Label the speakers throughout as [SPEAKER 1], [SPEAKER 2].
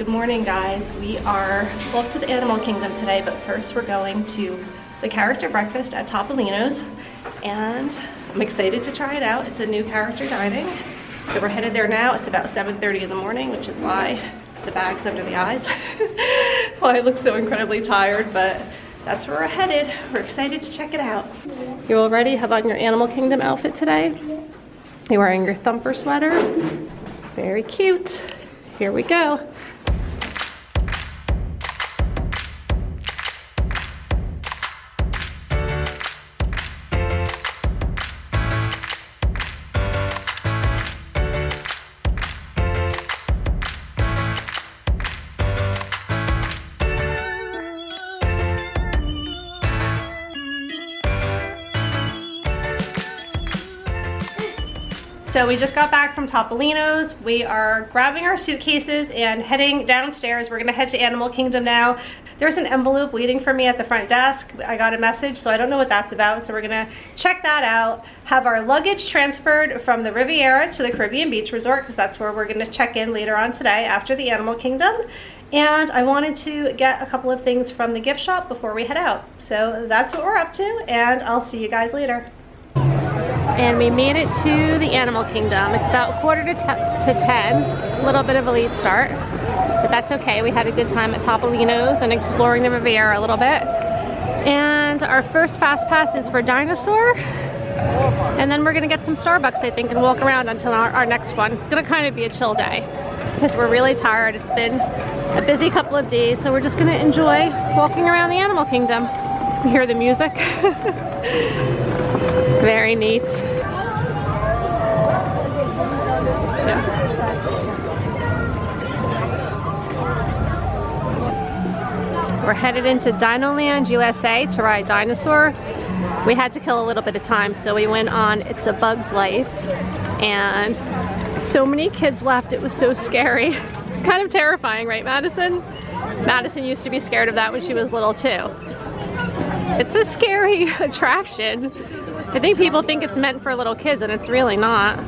[SPEAKER 1] Good morning, guys. We are off to the animal kingdom today, but first we're going to the character breakfast at Topolino's, and I'm excited to try it out. It's a new character dining, so we're headed there now. It's about 7:30 in the morning, which is why the bag's under the eyes. Well, I look so incredibly tired, but that's where we're headed. We're excited to check it out. You all ready? Have on your Animal Kingdom outfit today? You're wearing your thumper sweater. Very cute. Here we go. So we just got back from Topolino's. We are grabbing our suitcases and heading downstairs. We're gonna head to Animal Kingdom now. There's an envelope waiting for me at the front desk. I got a message, so I don't know what that's about. So we're gonna check that out, have our luggage transferred from the Riviera to the Caribbean Beach Resort, because that's where we're gonna check in later on today after the Animal Kingdom. And I wanted to get a couple of things from the gift shop before we head out. So that's what we're up to, and I'll see you guys later. And we made it to the Animal Kingdom. It's about 9:45 to 10, a little bit of a late start, but that's okay. We had a good time at Topolino's and exploring the Riviera a little bit. And our first fast pass is for Dinosaur, and then we're gonna get some Starbucks, I think, and walk around until our next one. It's gonna kind of be a chill day because we're really tired. It's been a busy couple of days, so we're just gonna enjoy walking around the Animal Kingdom. You hear the music? Very neat. We're headed into Dinoland USA to ride Dinosaur. We had to kill a little bit of time, so we went on It's a Bug's Life, and so many kids left. It was so scary. It's kind of terrifying, right, Madison? Madison used to be scared of that when she was little too. It's a scary attraction. I think people think it's meant for little kids, and it's really not.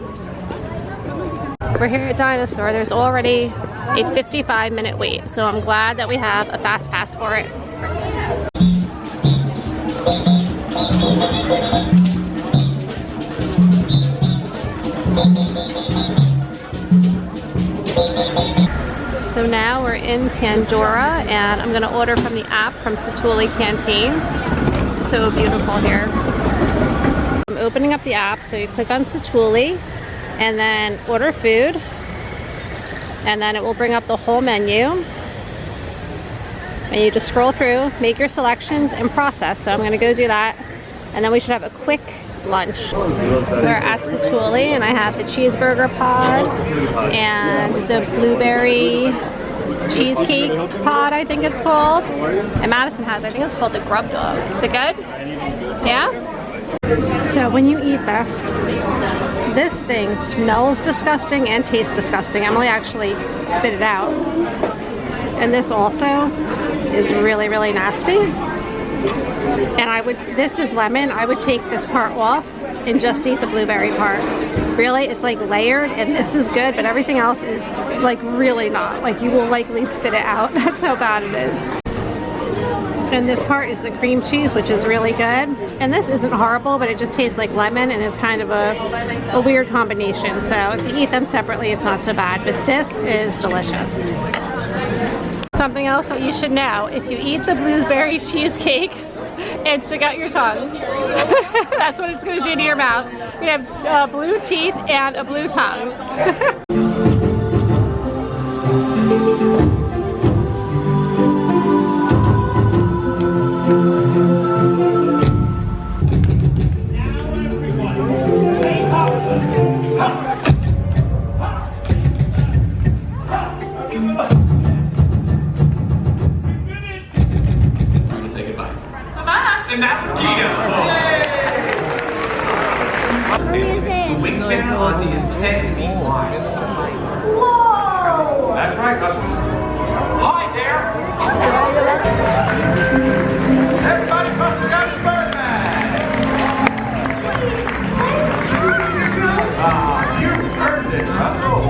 [SPEAKER 1] We're here at Dinosaur. There's already a 55-minute wait, so I'm glad that we have a fast pass for it. So now we're in Pandora, and I'm gonna order from the app from Satuli Canteen. It's so beautiful here. I'm opening up the app, so you click on Satuli and then order food, and then it will bring up the whole menu, and you just scroll through, make your selections, and process. So I'm gonna go do that, and then we should have a quick lunch. We're at Satuli, and I have the cheeseburger pod and the blueberry cheesecake pod, I think it's called. And Madison has, I think it's called the grub dog. Is it good? Yeah? So when you eat this thing smells disgusting and tastes disgusting. Emily actually spit it out. And this also is really, really nasty. And this is lemon. I would take this part off and just eat the blueberry part. Really, it's like layered, and this is good, but everything else is like really not. Like, you will likely spit it out. That's how bad it is. And this part is the cream cheese, which is really good. And this isn't horrible, but it just tastes like lemon and is kind of a weird combination. So if you eat them separately, it's not so bad, but this is delicious. Something else that you should know: if you eat the blueberry cheesecake and stick out your tongue, that's what it's going to do to your mouth. You have blue teeth and a blue tongue.
[SPEAKER 2] And that was Keto. The wingspan of Ozzy is 10 feet wide. Whoa! That's right, Cousin. Hi there! Everybody must have got his bird bag! You earned it, Russell!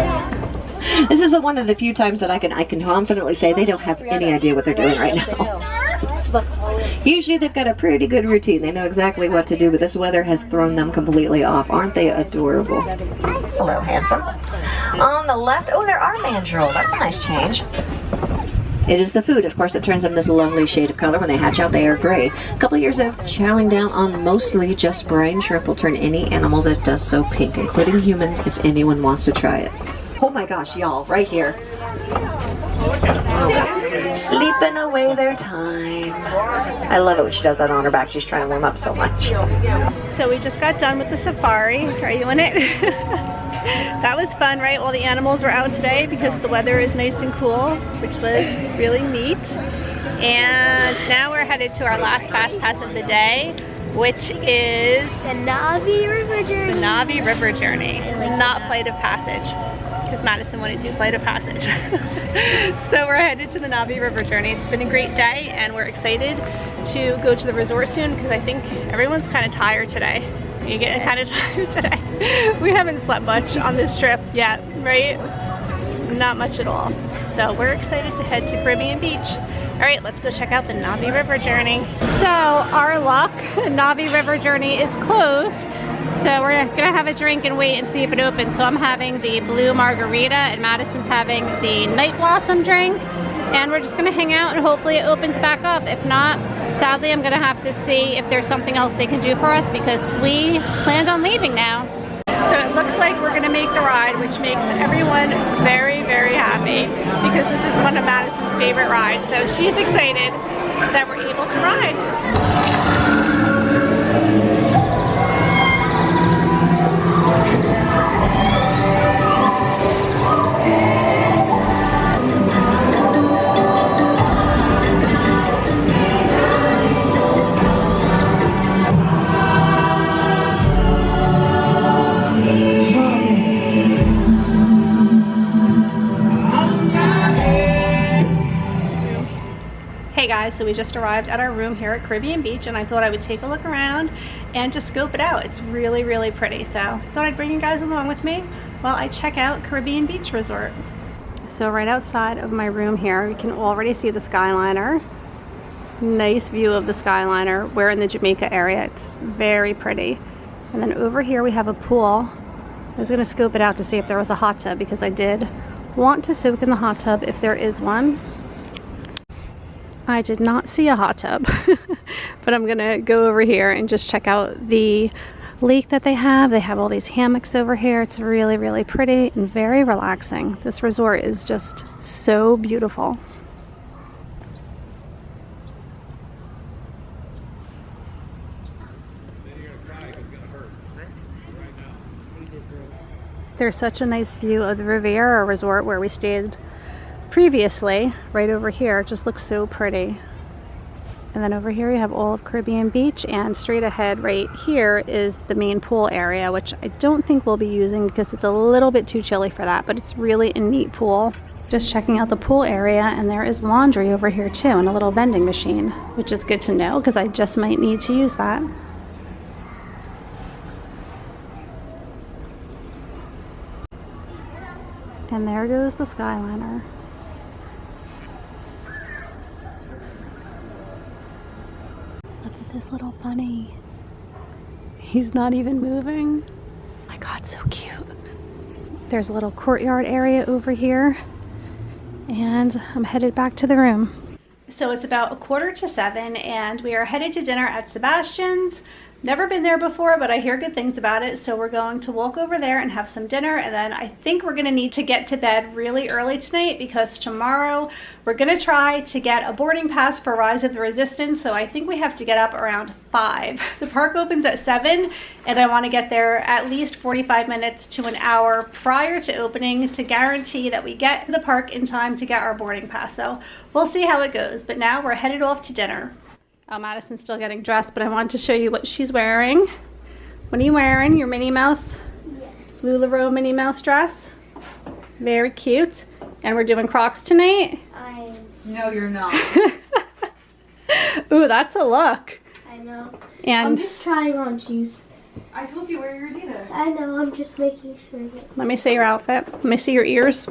[SPEAKER 3] This is one of the few times that I can confidently say they don't have any idea what they're doing right now. Usually they've got a pretty good routine. They know exactly what to do, but this weather has thrown them completely off. Aren't they adorable? Hello, handsome. On the left, oh, there are mandrill. That's a nice change. It is the food, of course, that turns them this lovely shade of color. When they hatch out, they are gray. A couple years of chowing down on mostly just brine shrimp will turn any animal that does so pink, including humans, if anyone wants to try it. Oh my gosh, y'all, right here. Sleeping away their time. I love it when she does that on her back. She's trying to warm up so much.
[SPEAKER 1] So we just got done with the safari. Are you in it? That was fun, right? All the animals were out today because the weather is nice and cool, which was really neat. And now we're headed to our last fast pass of the day, which is
[SPEAKER 4] the Navi River Journey.
[SPEAKER 1] The Navi River Journey, not Flight of Passage, because Madison wanted to do Flight of Passage. So we're headed to the Navi River Journey. It's been a great day, and we're excited to go to the resort soon because I think everyone's kind of tired today. You getting kind of tired today? We haven't slept much on this trip yet, right? Not much at all. So we're excited to head to Caribbean Beach. All right, let's go check out the Navi River Journey. So our luck, Navi River Journey is closed. So we're gonna have a drink and wait and see if it opens. So I'm having the blue margarita and Madison's having the night blossom drink. And we're just gonna hang out and hopefully it opens back up. If not, sadly, I'm gonna have to see if there's something else they can do for us because we planned on leaving now. So it looks like we're gonna make the ride, which makes everyone very, very happy because this is one of Madison's favorite rides. So she's excited that we're able to ride. Hey guys, so we just arrived at our room here at Caribbean Beach and I thought I would take a look around and just scope it out. It's really, really pretty. So I thought I'd bring you guys along with me while I check out Caribbean Beach Resort. So right outside of my room here, you can already see the Skyliner. Nice view of the Skyliner. We're in the Jamaica area. It's very pretty. And then over here we have a pool. I was gonna scope it out to see if there was a hot tub because I did want to soak in the hot tub if there is one. I did not see a hot tub, but I'm gonna go over here and just check out the lake that they have. They have all these hammocks over here. It's really, really pretty and very relaxing. This resort is just so beautiful. There's such a nice view of the Riviera Resort where we stayed previously. Right over here, it just looks so pretty. And then over here you have all of Caribbean Beach, and straight ahead right here is the main pool area, which I don't think we'll be using because it's a little bit too chilly for that, but it's really a neat pool. Just checking out the pool area, and there is laundry over here too, and a little vending machine, which is good to know because I just might need to use that. And there goes the Skyliner. Look at this little bunny. He's not even moving. Oh my God, so cute. There's a little courtyard area over here. And I'm headed back to the room. So it's about 6:45 and we are headed to dinner at Sebastian's. Never been there before, but I hear good things about it. So we're going to walk over there and have some dinner. And then I think we're gonna need to get to bed really early tonight because tomorrow we're gonna try to get a boarding pass for Rise of the Resistance. So I think we have to get up around 5. The park opens at 7 and I wanna get there at least 45 minutes to an hour prior to opening to guarantee that we get to the park in time to get our boarding pass. So we'll see how it goes. But now we're headed off to dinner. Oh, Madison's still getting dressed, but I wanted to show you what she's wearing. What are you wearing? Your Minnie Mouse?
[SPEAKER 4] Yes.
[SPEAKER 1] LuLaRoe Minnie Mouse dress? Very cute. And we're doing Crocs tonight?
[SPEAKER 5] No, you're not.
[SPEAKER 1] Ooh, that's a look.
[SPEAKER 4] I know.
[SPEAKER 1] And
[SPEAKER 4] I'm just trying on shoes.
[SPEAKER 5] I told you wear your Adidas.
[SPEAKER 4] I know, I'm just making sure that...
[SPEAKER 1] let me see your outfit. Let me see your ears.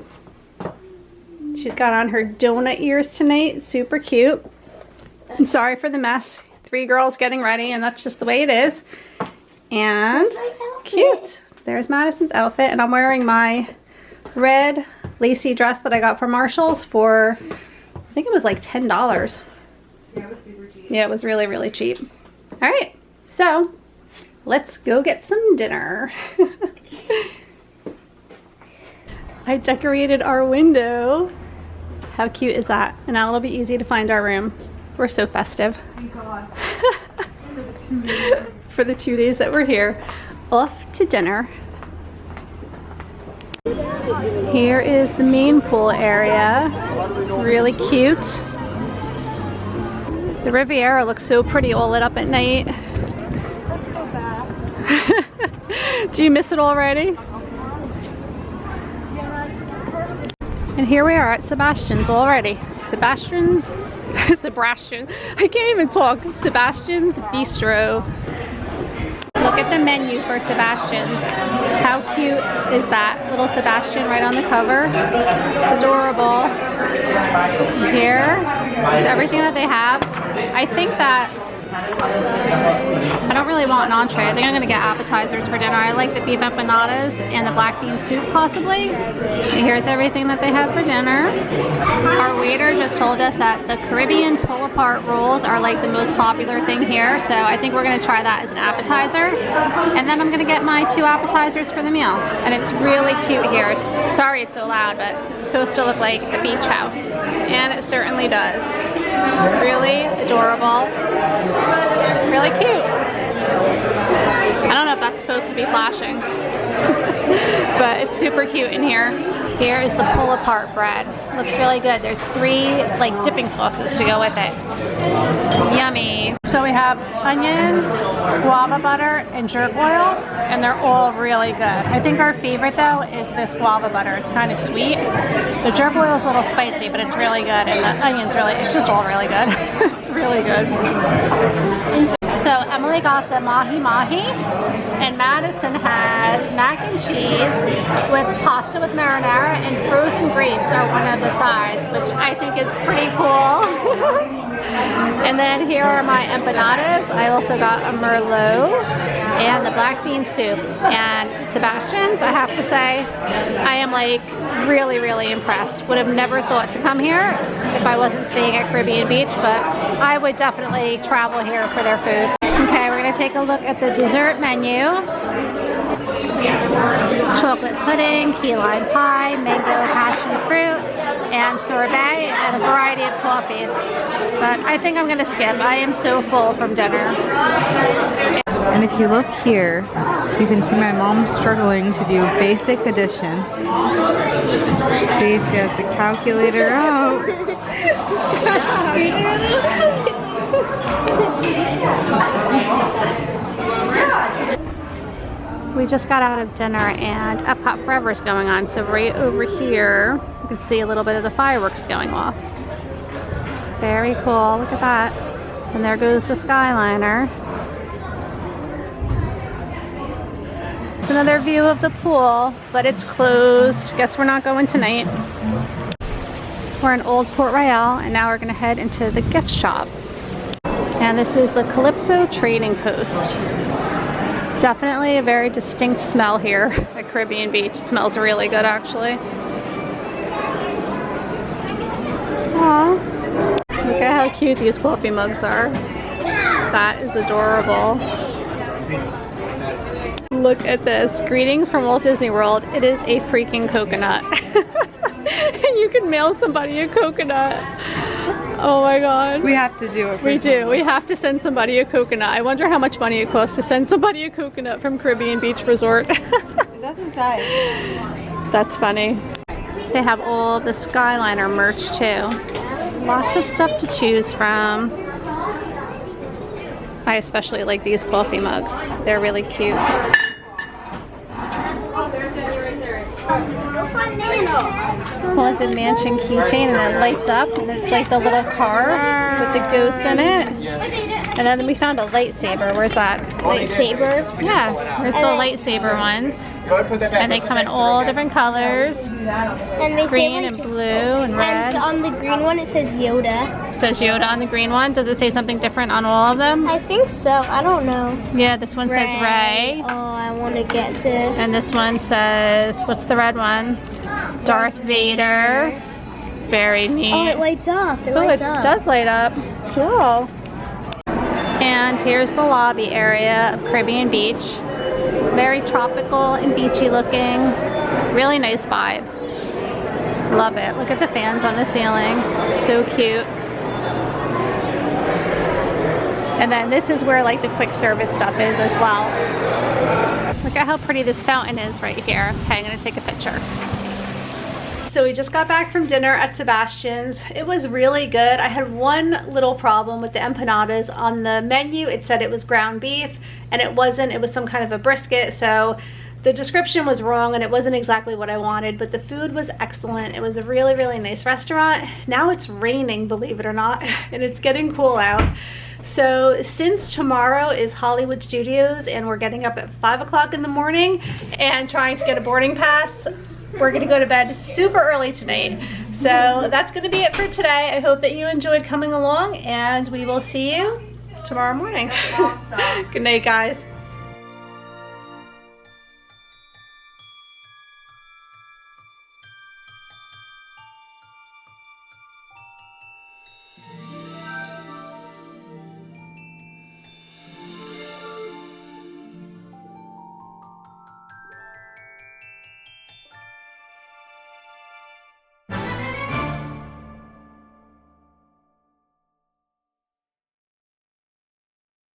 [SPEAKER 1] She's got on her donut ears tonight. Super cute. I'm sorry for the mess. 3 girls getting ready, and that's just the way it is. And cute. There's Madison's outfit, and I'm wearing my red lacy dress that I got from Marshall's for, I think it was like $10.
[SPEAKER 5] Yeah, it was super cheap.
[SPEAKER 1] Yeah, it was really, really cheap. All right, so let's go get some dinner. I decorated our window. How cute is that? And now it'll be easy to find our room. We're so festive.
[SPEAKER 5] Thank God.
[SPEAKER 1] For the 2 days that we're here. Off to dinner. Here is the main pool area. Really cute. The Riviera looks so pretty all lit up at night.
[SPEAKER 5] Let's go back.
[SPEAKER 1] Do you miss it already? And here we are at Sebastian's already. Sebastian. I can't even talk. Sebastian's Bistro. Look at the menu for Sebastian's. How cute is that? Little Sebastian right on the cover. Adorable. Here is everything that they have. I think that I don't really want an entree. I think I'm going to get appetizers for dinner. I like the beef empanadas and the black bean soup possibly. And here's everything that they have for dinner. Our waiter just told us that the Caribbean pull-apart rolls are like the most popular thing here. So I think we're going to try that as an appetizer. And then I'm going to get my 2 appetizers for the meal. And it's really cute here. Sorry it's so loud, but it's supposed to look like the beach house. And it certainly does. Really adorable. Really cute. I don't know if that's supposed to be flashing, but it's super cute in here. Here is the pull-apart bread. Looks really good. There's 3 like dipping sauces to go with it. Yummy. So we have onion, guava butter, and jerk oil, and they're all really good. I think our favorite though is this guava butter. It's kind of sweet. The jerk oil is a little spicy, but it's really good, and the onion's it's just all really good. It's really good. So Emily got the mahi-mahi, and Madison has mac and cheese with pasta with marinara, and frozen grapes are one of the sides, which I think is pretty cool. And then here are my empanadas. I also got a merlot and the black bean soup. And Sebastian's, I have to say, I am like really, really impressed. Would have never thought to come here if I wasn't staying at Caribbean Beach, but I would definitely travel here for their food. Okay, we're gonna take a look at the dessert menu. Chocolate pudding, key lime pie, mango passion fruit, and sorbet, and a variety of coffees. But I think I'm gonna skip. I am so full from dinner.
[SPEAKER 5] And if you look here, you can see my mom struggling to do basic addition. See, she has the calculator out.
[SPEAKER 1] We just got out of dinner and Epcot Forever is going on. So right over here, you can see a little bit of the fireworks going off. Very cool, look at that. And there goes the Skyliner. It's another view of the pool, but it's closed. Guess we're not going tonight. We're in Old Port Royale, and now we're gonna head into the gift shop. And this is the Calypso Trading Post. Definitely a very distinct smell here at Caribbean Beach. It smells really good, actually. Aww. Look at how cute these coffee mugs are. That is adorable. Look at this. Greetings from Walt Disney World. It is a freaking coconut. And you can mail somebody a coconut. Oh my god.
[SPEAKER 5] We have to do it for
[SPEAKER 1] We do. We have to send somebody a coconut. I wonder how much money it costs to send somebody a coconut from Caribbean Beach Resort.
[SPEAKER 5] It doesn't say.
[SPEAKER 1] That's funny. They have all the Skyliner merch too. Lots of stuff to choose from. I especially like these coffee mugs. They're really cute.
[SPEAKER 4] Go find Nano.
[SPEAKER 1] Haunted Mansion keychain, and it lights up, and it's like the little car with the ghost in it. And then we found a lightsaber. Where's that?
[SPEAKER 4] Lightsaber.
[SPEAKER 1] Yeah, where's the lightsaber ones? And they come in all different colors.
[SPEAKER 4] And they
[SPEAKER 1] Green
[SPEAKER 4] say,
[SPEAKER 1] and blue and red.
[SPEAKER 4] And on the green one it says Yoda.
[SPEAKER 1] It says Yoda on the green one. Does it say something different on all of them?
[SPEAKER 4] I think so. I don't know.
[SPEAKER 1] Yeah, this one says Rey.
[SPEAKER 4] Oh, I want to get this.
[SPEAKER 1] And this one says, what's the red one? Darth Vader. Very neat.
[SPEAKER 4] Oh, it lights up. It
[SPEAKER 1] Oh,
[SPEAKER 4] lights
[SPEAKER 1] it
[SPEAKER 4] up.
[SPEAKER 1] does light up. Cool. And here's the lobby area of Caribbean Beach. Very tropical and beachy looking. Really nice vibe. Love it. Look at the fans on the ceiling. So cute. And then this is where like the quick service stuff is as well. Look at how pretty this fountain is right here. Okay, I'm gonna take a picture. So we just got back from dinner at Sebastian's. It was really good. I had one little problem with the empanadas. On the menu, it said it was ground beef, and it wasn't. It was some kind of a brisket, so the description was wrong, and it wasn't exactly what I wanted, but the food was excellent. It was a really, really nice restaurant. Now it's raining, believe it or not, and it's getting cool out. So since tomorrow is Hollywood Studios, and we're getting up at 5 o'clock in the morning and trying to get a boarding pass, we're gonna go to bed super early tonight. So that's gonna be it for today. I hope that you enjoyed coming along, and we will see you tomorrow morning. Good night, guys.